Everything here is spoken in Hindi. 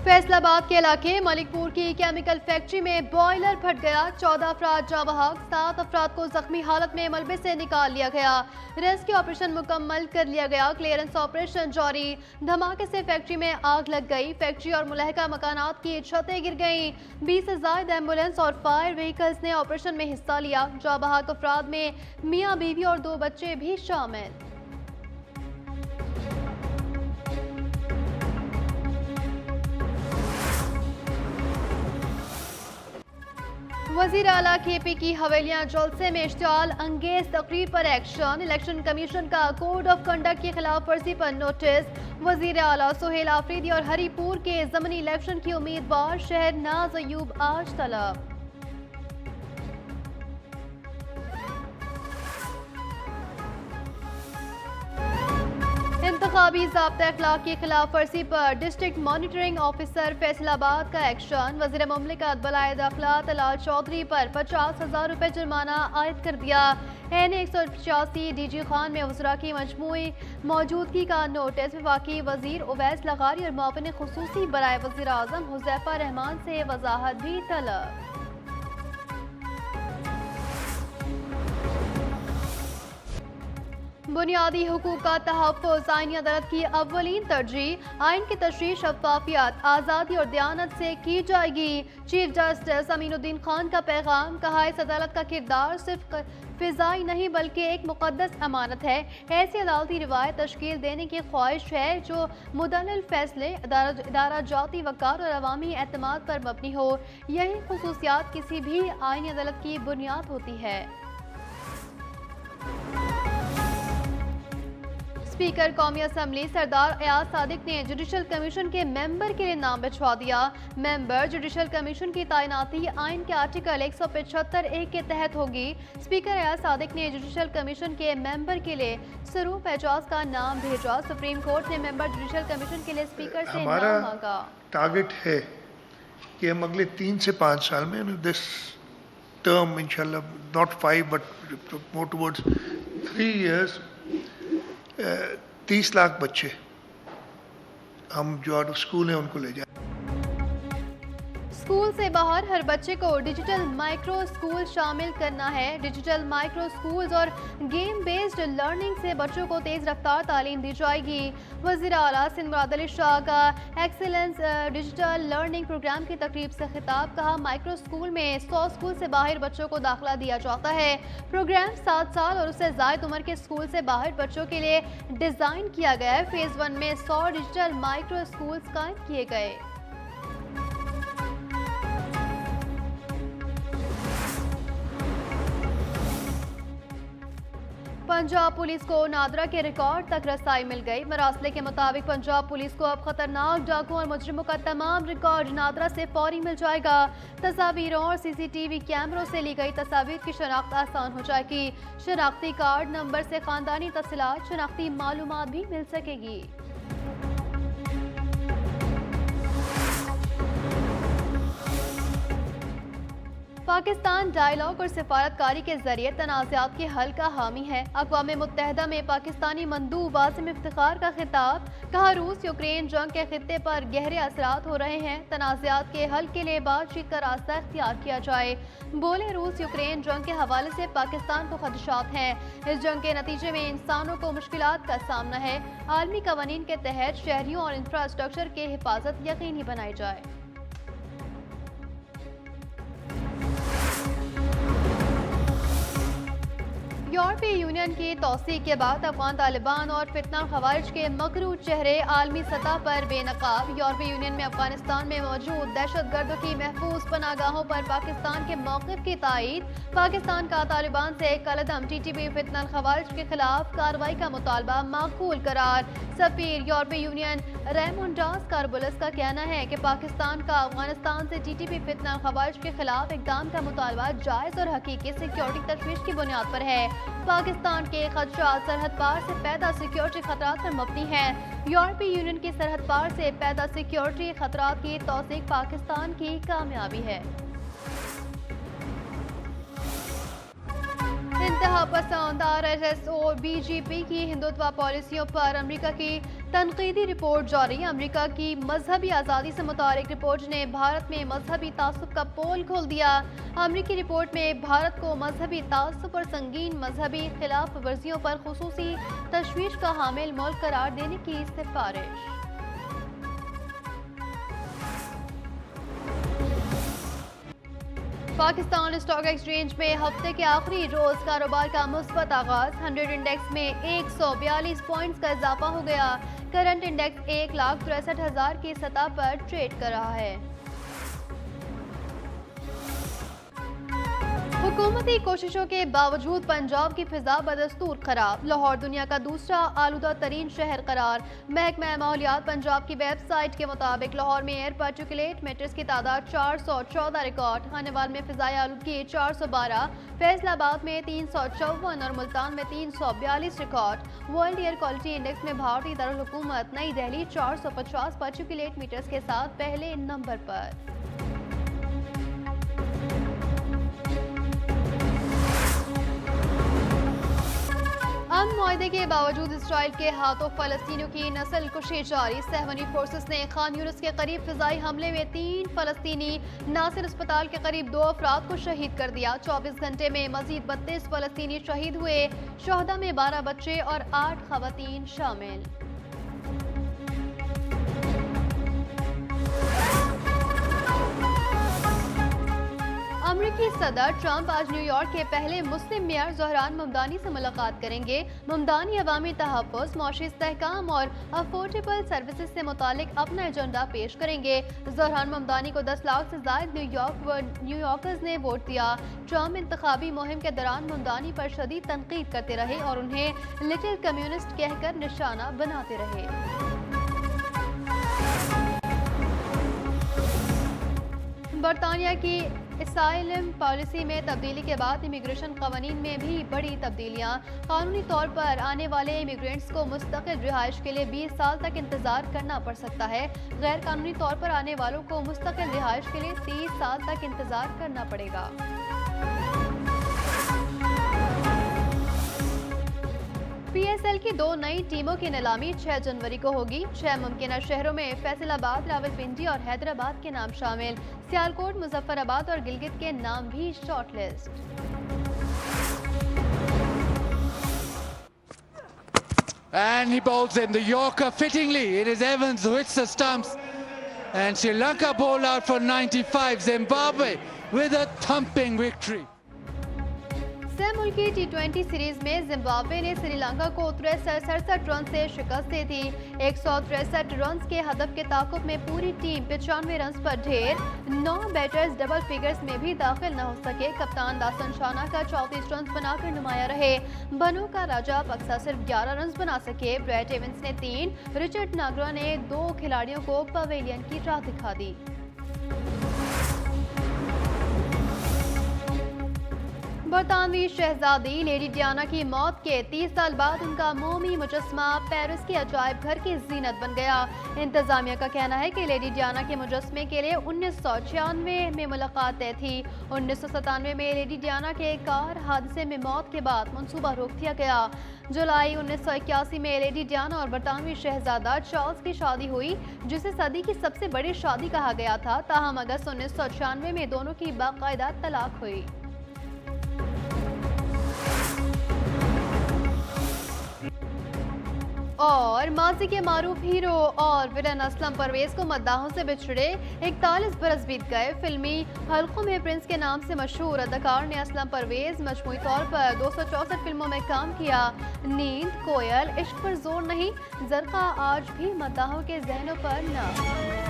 फैसलाबाद के इलाके मलिकपुर की केमिकल फैक्ट्री में बॉयलर फट गया। 14 अफराद जाँ बहक, 7 अफराद को जख्मी हालत में मलबे से निकाल लिया गया। रेस्क्यू ऑपरेशन मुकम्मल कर लिया गया। क्लियरेंस ऑपरेशन जारी। धमाके से फैक्ट्री में आग लग गई। फैक्ट्री और मुलहका मकानात की छतें गिर गईं। 20 से ज्यादा एम्बुलेंस और फायर व्हीकल्स ने ऑपरेशन में हिस्सा लिया। जाँ बहक अफराद में मियाँ बीवी और 2 बच्चे भी शामिल। वजीर आला KP की हवेलियां जलसे में इश्तियाल अंगेज तकरीर पर एक्शन। इलेक्शन कमीशन का कोड ऑफ कंडक्ट की खिलाफ वर्जी पर नोटिस। वजीर आला सुहेल आफरीदी और हरीपुर के ज़मीनी इलेक्शन की उम्मीदवार शहरनाज अयूब आज तलब। इंतखाबी ज़ाब्ता अखलाक की खिलाफ वर्जी पर डिस्ट्रिक्ट मॉनिटरिंग ऑफिसर फैसलाबाद का एक्शन। वज़ीर मुमलिकत बलाए दाखिला तलाल चौधरी पर 50,000 रुपये जुर्माना आयद कर दिया। NA 185 DG खान में वज़रा की मजमूई मौजूदगी का नोटिस। वफाकी वज़ीर उवैस लगारी और मुआविन खुसूसी बराए वज़ीर आज़म हुज़ैफा रहमान से वजाहत भी तलब। बुनियादी हुकूक का तहफ़्फ़ुज़ आईनी अदालत की अव्वलीन तरजीह। आइन की तशरीह शफ़ाफ़ियत, आज़ादी और दयानत से की जाएगी। चीफ जस्टिस अमीनुद्दीन खान का पैगाम। कहा, इस अदालत का किरदार सिर्फ फ़िज़ाई नहीं बल्कि एक मुक़द्दस अमानत है। ऐसी अदालती रिवायत तश्कील देने की ख्वाहिश है जो मुदल्लल फ़ैसले, इदारा जाती वक़ार और अवामी एतमाद पर मबनी हो। यही खुसूसियात किसी भी आईनी अदालत की बुनियाद होती है। स्पीकर कौमी असम्बली सरदार अयाज सादिक ने जुडिशल कमीशन के मेंबर के लिए नाम भिजवा दिया। मेंबर जुडिशल कमीशन की तैनाती आइन के आर्टिकल 175(a) के तहत होगी। स्पीकर अयाज सादिक ने जुडिशल कमीशन के मेंबर के लिए सरूफ एजाज का नाम भेजा। सुप्रीम कोर्ट ने मेंबर जुडिशल कमीशन के लिए स्पीकर से नाम मांगा। टारगेट है कि हम अगले 3 से 5 साल में दिस टर्म इंशाल्लाह not 5 but more towards 3 years 30 lakh बच्चे हम जो आउट ऑफ स्कूल हैं उनको ले जाए। स्कूल से बाहर हर बच्चे को डिजिटल माइक्रो स्कूल शामिल करना है। डिजिटल माइक्रो स्कूल्स और गेम बेस्ड लर्निंग से बच्चों को तेज़ रफ्तार तालीम दी जाएगी। वज़ीर आला सिंध मुराद अली शाह का एक्सीलेंस डिजिटल लर्निंग प्रोग्राम की तकरीब से खिताब। कहा, माइक्रो स्कूल में 100 स्कूल से बाहर बच्चों को दाखिला दिया जाता है। प्रोग्राम 7 साल और उससे ज़ायद उम्र के स्कूल से बाहर बच्चों के लिए डिज़ाइन किया गया है। फ़ेज़ 1 में 100 डिजिटल माइक्रो स्कूल्स कायम किए गए। पंजाब पुलिस को नादरा के रिकॉर्ड तक रसाई मिल गई। मरासले के मुताबिक पंजाब पुलिस को अब खतरनाक डाकुओं और मुजरिमों का तमाम रिकॉर्ड नादरा से फौरी मिल जाएगा। तस्वीरों और CCTV कैमरों से ली गई तस्वीर की शनाख्त आसान हो जाएगी। शनाख्ती कार्ड नंबर से खानदानी तफसीलात, शनाख्ती मालूमात भी मिल सकेगी। पाकिस्तान डायलॉग और सिफारतकारी के जरिए तनाज़ात के हल का हामी है। अक़वाम मुत्तहदा में पाकिस्तानी मंदूब वासिम इफ्तिखार का खिताब। कहा, रूस यूक्रेन जंग के खित्ते पर गहरे असरात हो रहे हैं। तनाज़ात के हल के लिए बातचीत का रास्ता इख्तियार किया जाए। बोले, रूस यूक्रेन जंग के हवाले से पाकिस्तान को खदशात हैं। इस जंग के नतीजे में इंसानों को मुश्किलात का सामना है। आलमी कवानीन के तहत शहरियों और इंफ्रास्ट्रक्चर की हिफाजत यकीनी बनाई जाए। यूरोपीय यूनियन की तौसीक के बाद अफगान तालिबान और फितना खवारिज के मकरू चेहरे आलमी सतह पर बेनकाब। यूरोपीय यूनियन में अफगानिस्तान में मौजूद दहशतगर्दों की महफूज पनागाहों पर पाकिस्तान के मौक़िफ़ की तायीद। पाकिस्तान का तालिबान से कलअदम TTP फितना खवारिज के खिलाफ कार्रवाई का मुतालबा माकूल करार। सफीर यूरोपीय यूनियन रेमोंडास कारबुलस का कहना है कि पाकिस्तान का अफगानिस्तान से TTP फितना खवारिज के खिलाफ इक़दाम का मुतालबा जायज़ और हकीकी सिक्योरिटी तशवीश की बुनियाद पर है। पाकिस्तान के खदशात सरहद पार से पैदा सिक्योरिटी खतरात पर मबनी हैं। यूरोपीय यूनियन की सरहद पार से पैदा सिक्योरिटी खतरात की तौसीक पाकिस्तान की कामयाबी है। इंतहा पसंद RSS और BJP की हिंदुत्व पॉलिसियों पर अमेरिका की तनकीदी रिपोर्ट जारी। अमेरिका की मजहबी आज़ादी से मुतालिक रिपोर्ट ने भारत में मजहबी तासुब का पोल खोल दिया। अमेरिकी रिपोर्ट में भारत को मजहबी तासुब और संगीन मजहबी खिलाफ वर्जियों पर खुसूसी तशवीश का हामिल मुल्क करार देने की सिफारिश। पाकिस्तान स्टॉक एक्सचेंज में हफ्ते के आखिरी रोज कारोबार का मुस्बत आगाज। 100 इंडेक्स में 142 पॉइंट्स का इजाफा हो गया। करंट इंडेक्स 1,63,000 की सतह पर ट्रेड कर रहा है। हुकूमती कोशिशों के बावजूद पंजाब की फिजा बदस्तूर खराब। लाहौर दुनिया का दूसरा आलूदा तरीन शहर करार। महकमा माहौलियात पंजाब की वेबसाइट के मुताबिक लाहौर में एयर पार्टिकुलेट मैटर्स की तादाद 414 रिकॉर्ड। खानेवाल में फिजाई आलूदगी 412, फैसलाबाद में 354 और मुल्तान में 342 record. World air quality index में भारतीय दारुल हुकूमत नई दिल्ली 450 पार्टिकुलेट मीटर्स के साथ पहले नंबर पर। अमन मुआहदे के बावजूद इसराइल के हाथों फलस्तीनियों की नस्ल कुशी जारी। सहवनी फोर्सेस ने खान यूनिस के करीब फिजाई हमले में 3 फलस्तीनी नासिर अस्पताल के करीब 2 अफराद को शहीद कर दिया। 24 घंटे में मजीद 32 फलस्तीनी शहीद हुए। शहदा में 12 बच्चे और 8 खवातीन शामिल। अमेरिकी सदर ट्रंप आज न्यूयॉर्क के पहले मुस्लिम मेयर ज़हरान ममदानी से मुलाकात करेंगे। ममदानी अवामी तहफ़्फ़ुज़, मौशी इस्तेहकाम और अफोर्डेबल सर्विसेज से मुतालिक अपना एजेंडा पेश करेंगे। ज़हरान ममदानी को 10 लाख से ज़ायद न्यूयॉर्कर्स ने वोट दिया। ट्रंप इंतखाबी मुहिम के दौरान ममदानी पर शदीद तनकीद करते रहे और उन्हें लिटिल कम्युनिस्ट कहकर निशाना बनाते रहे। बरतानिया की असाइलम पॉलिसी में तब्दीली के बाद इमिग्रेशन कानून में भी बड़ी तब्दीलियां। कानूनी तौर पर आने वाले इमिग्रेंट्स को मुस्तकिल रिहाइश के लिए 20 साल तक इंतजार करना पड़ सकता है। गैर कानूनी तौर पर आने वालों को मुस्तकिल रिहाइश के लिए 30 साल तक इंतजार करना पड़ेगा। PSL की 2 नई टीमों की नीलामी 6 जनवरी को होगी। 6 मुमकिन शहरों में फैसलाबाद, रावलपिंडी और हैदराबाद के नाम शामिल। सियालकोट, मुजफ्फराबाद और गिलगित के नाम भी shortlist. And he bowls in the Yorker fittingly. It is Evans who hits the stumps. And Sri Lanka bowled out for 95. Zimbabwe with a thumping victory. सह मुल्की T20 सीरीज में जिम्बाब्वे ने श्रीलंका को 67 रन से शिकस्त दी थी। 163 रन के हदफ के ताकुब में पूरी टीम 95 रन पर ढेर। 9 बैटर्स डबल फिगर्स में भी दाखिल न हो सके। कप्तान दासन शाना का 34 रन बनाकर नुमाया रहे। बनू का राजा पक्सा सिर्फ 11 रन बना सके। ब्रैट एवंस ने 3, रिचर्ड नागरा ने 2 खिलाड़ियों को पवेलियन की राह दिखा दी। बरतानवी शहजादी लेडी डियाना की मौत के 30 साल बाद उनका मोमी मुजस्मा पेरिस के अजायब घर की जीनत बन गया। इंतजामिया का कहना है कि लेडी डियाना के मुजस्मे के लिए 1996 में मुलाकात तय थी। 1997 में लेडी डियाना के कार हादसे में मौत के बाद मंसूबा रोक दिया गया। जुलाई 1981 में लेडी डियाना और बरतानवी शहजादा चार्ल्स की शादी हुई, जिसे सदी की सबसे बड़ी शादी कहा गया था। ताहम अगस्त 1996 में दोनों की बाकायदा तलाक हुई। और माजी के मारूफ हीरो और विलन असलम परवेज को मद्दाहों से बिछड़े 41 बरस बीत गए। फिल्मी हल्कों में प्रिंस के नाम से मशहूर अदाकार ने असलम परवेज मजमूई तौर पर 264 फिल्मों में काम किया। नींद, कोयल, इश्क पर जोर नहीं, जरका आज भी मद्दाहों के जहनों पर न।